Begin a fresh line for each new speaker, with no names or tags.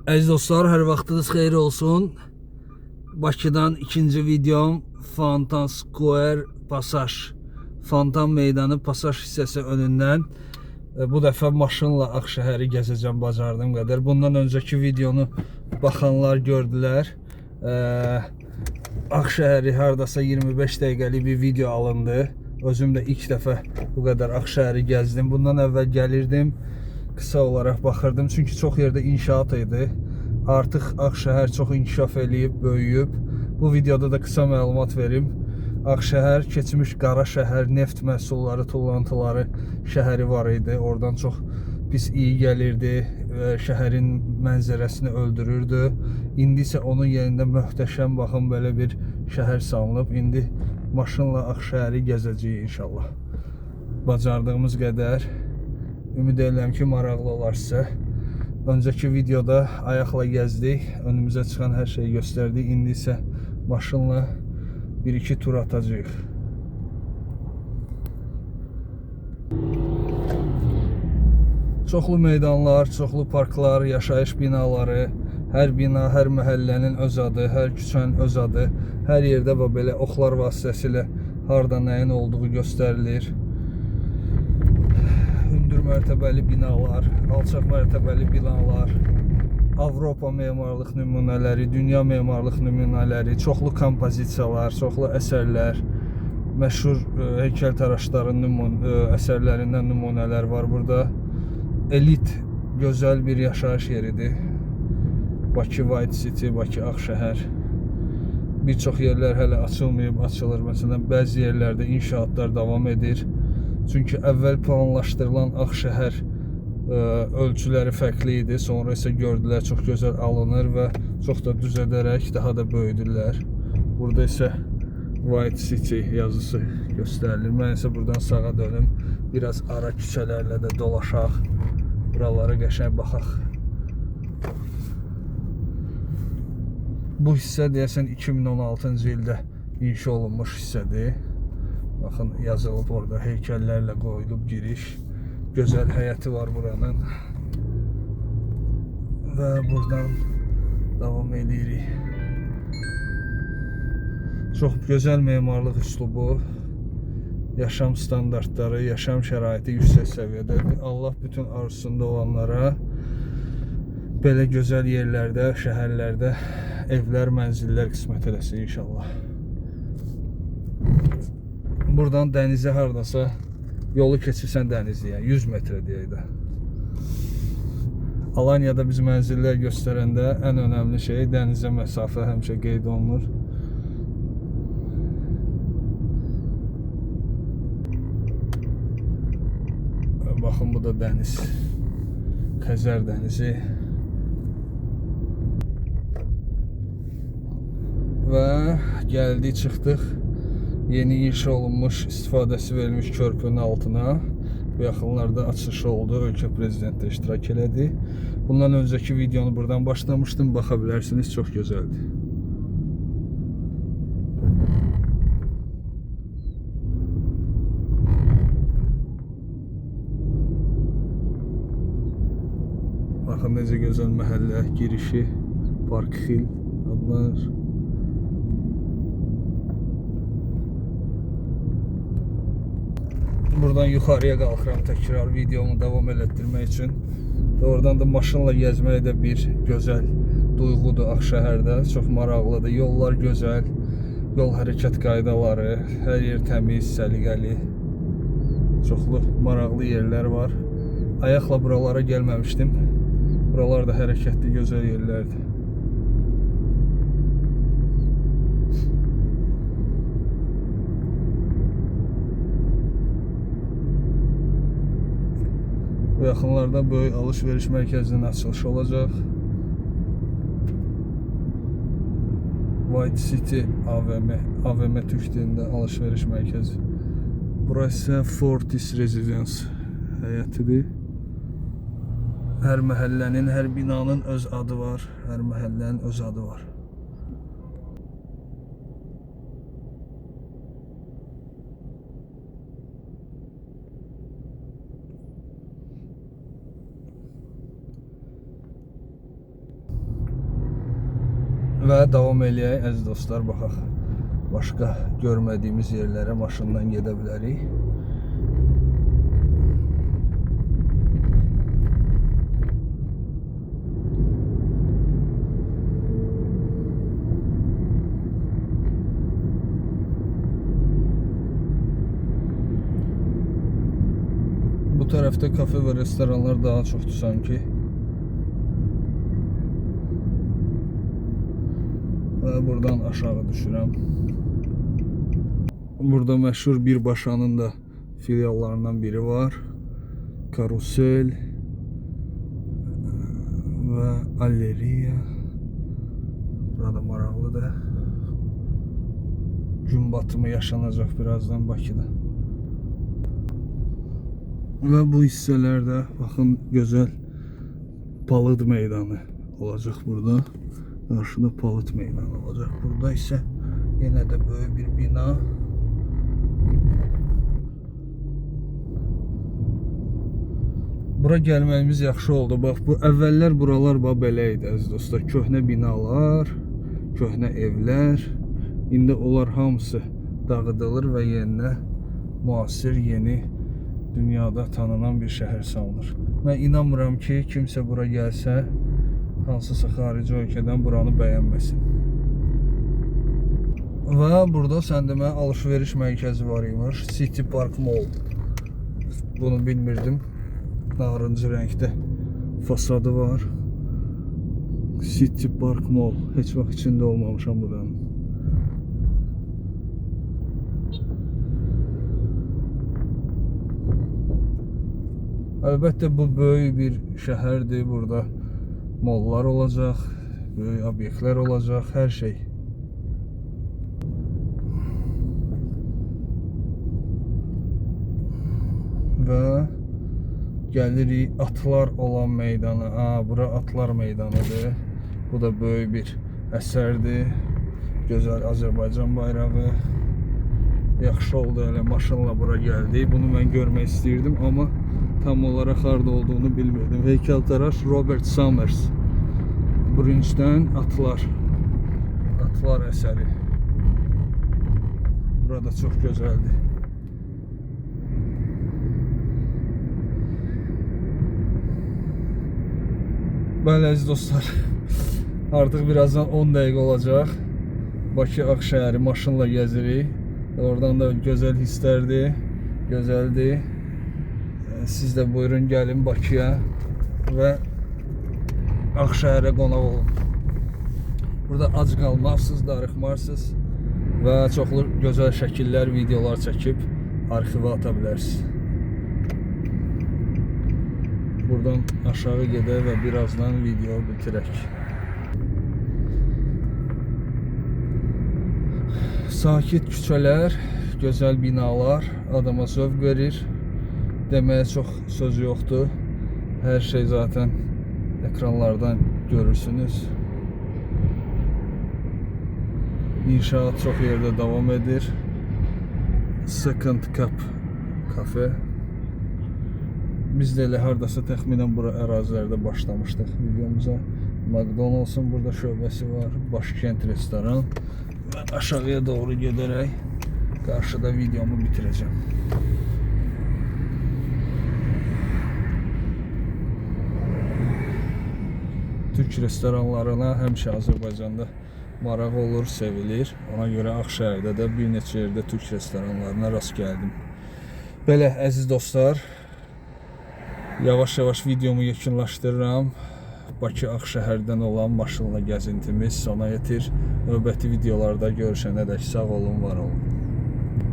Əziz dostlar, hər vaxtınız xeyir olsun. Bakıdan ikinci videom Fontan Square Pasaj. Fontan meydanı pasaj hissəsi önündən bu dəfə maşınla Ağşəhəri gəzəcəm bacardığım qədər. Bundan öncəki videonu baxanlar gördülər. Ağşəhəri hardasa 25 dəqiqəlik bir video alındı. Özüm də ilk dəfə bu qədər Ağşəhəri gəzdim. Bundan əvvəl gəlirdim. Kısa olaraq baxırdım çünki çox yerdə inşaat idi. Artıq Ağşəhər çox inkişaf eləyib, böyüyüb. Bu videoda da kısa məlumat verim. Ağşəhər keçmiş qara şəhər, neft məhsulları, tullantıları şəhəri var idi. Oradan çox pis iyi gəlirdi. Şəhərin mənzərəsini öldürürdü. İndi isə onun yerində möhtəşəm baxın belə bir şəhər salınıb. İndi maşınla Ağşəhəri gəzəcəyik inşallah. Bacardığımız qədər. Ümid edirəm ki, maraqlı olar sizə. Öncəki videoda ayaqla gəzdik, önümüzə çıxan hər şeyi göstərdik. İndi isə maşınla 1-2 tur atacağıq. Çoxlu meydanlar, çoxlu parklar, yaşayış binaları, hər bina, hər məhəllənin öz adı, hər küçənin öz adı, hər yerdə belə oxlar vasitəsilə harda nəyin olduğu göstərilir. Hündür mərtəbəli binalar, alçaq mərtəbəli binalar, Avropa memarlıq nümunələri, dünya memarlıq nümunələri, çoxlu kompozisiyalar, çoxlu əsərlər, məşhur heykəltaraşların əsərlərindən nümunələr var burada. Elit, gözəl bir yaşayış yeridir. Bakı White City, Bakı Ağşəhər. Bir çox yerlər hələ açılmayıb, açılır. Məsələn, bəzi yerlərdə inşaatlar davam edir. Çünki əvvəl planlaşdırılan Ağşəhər ölçüləri fərqli idi. Sonra isə gördülər çox gözəl alınır və çox da düzədərək daha da böyüdürlər. Burada isə White City yazısı göstərilir. Mən isə buradan sağa dönüm. Biraz ara küçələrlə də dolaşaq. Buralara qəşəng baxaq. Bu hissə deyəsən 2016-cı ildə inşa olunmuş hissədir. Baxın, yazılıb orada, heykəllərlə qoyulub giriş. Gözəl həyəti var buranın. Və buradan davam edirik. Çox gözəl memarlıq üslubu, yaşam standartları, yaşam şəraiti yüksək səviyyədədir. Allah bütün arzusunda olanlara belə gözəl yerlərdə, şəhərlərdə evlər, mənzillər qismət eləsin inşallah. Buradan dənizə hardasa yolu keçirsən dənizliyə, 100 metrə deyək də. Alanyada biz mənzillər göstərəndə ən önəmli şey dənizə məsafə həmişə qeyd olunur. Baxın, bu da dəniz. Xəzər dənizi. Və gəldik, çıxdıq. Yeni inşa olunmuş, istifadəsi verilmiş körpünün altına. Bu yaxınlarda açılışı oldu, ölkə prezidenti iştirak elədi. Bundan öncəki videonu buradan başlamışdım, baxa bilərsiniz, çox gözəldir. Baxın, necə gözəl məhəllə girişi, Park Hill adlanır. Buradan yuxarıya qalxıram təkrar videomu davam elətdirmək üçün. Oradan da maşınla gəzmək də bir gözəl duyğudur Ağşəhərdə. Çox maraqlıdır. Yollar gözəl, yol hərəkət qaydaları, hər yer təmiz, səliqəli. Çoxlu maraqlı yerlər var. Ayaqla buralara gəlməmişdim. Buralar da hərəkətli, gözəl yerlərdir. Bu yaxınlarda böyük alış-veriş mərkəzinin açılışı olacaq. White City AVM Türk dilində alış-veriş mərkəzi. Burası Fortis Residence həyətidir. Hər məhəllənin, hər binanın öz adı var. Hər məhəllənin öz adı var. Və davam eləyək əziz dostlar, baxaq. Başqa görmədiyimiz yerlərə maşınla gedə bilərik. Bu tərəfdə kafe və restoranlar daha çoxdur sanki. Və buradan aşağı düşürəm. Burada məşhur Birbaşanın da filiallarından biri var. Karusel və Alleriya. Burada maraqlıdır. Gün batımı yaşanacaq birazdan Bakıda. Və bu hissələrdə baxın, gözəl palıd meydanı olacaq burada. Qarşıda palıd meydanı olacaq. Burada isə yenə də böyük bir bina. Bura gəlməyimiz yaxşı oldu. Bax, bu əvvəllər buralar belə idi əziz dostlar. Köhnə binalar, köhnə evlər. İndi onlar hamısı dağıdılır və yerinə müasir, yeni, dünyada tanınan bir şəhər salınır. Mən inanmıram ki, kimsə bura gəlsə, hansısa xarici ölkədən buranı bəyənməsin. Və burada sən demə alış-veriş mərkəzi var imiş. City Park Mall. Bunu bilmirdim. Narıncı rəngdə fasadı var. City Park Mall. Heç vaxt içində olmamışam buranın. Əlbəttə bu böyük bir şəhərdir. Burada mollar olacaq, böyük obyektlər olacaq, hər şey. Və gəlirik atlar olan meydana. Bura atlar meydanıdır. Bu da böyük bir əsərdir. Gözəl Azərbaycan bayrağı. Yaxşı oldu, elə maşınla bura gəldik. Bunu mən görmək istəyirdim, amma tam olaraq harda olduğunu bilmirdim. Heykəltaraş Robert Summers. Brüncdən atlar əsəri. Burada çox gözəldir. Bəli əziz dostlar, artıq birazdan 10 dəqiqə olacaq. Bakı Ağşəhəri maşınla gəzirik. Oradan da gözəl hisslərdir, gözəldir. Siz də buyurun gəlin Bakıya və Ağşəhərə qonaq olun. Burada ac qalmazsınız, darıxmarsınız və çoxlu gözəl şəkillər, videolar çəkib arxivə ata bilərsiniz. Buradan aşağı gedək və birazdan video bitirək. Sakit küçələr, gözəl binalar adama zövq verir. Deməyə çox söz yoxdur. Hər şey zaten ekranlardan görürsünüz. İnşaat çox yerdə davam edir. Second Cup kafe. Biz də elə hardasa təxminən bura ərazilərdə başlamışdıq videomuza. McDonald's'ın burada şöbəsi var. Başkent restoran. Və aşağıya doğru gedərək qarşıda videomu bitirəcəm. Türk restoranlarına həmişə Azərbaycanda maraq olur, sevilir. Ona görə Ağşəhərdə də bir neçə yerdə Türk restoranlarına rast gəldim. Belə əziz dostlar, yavaş-yavaş videomu yekunlaşdırıram. Bakı Ağşəhərdən olan maşınla gəzintimiz sona yetir. Növbəti videolarda görüşənədək sağ olun, var olun.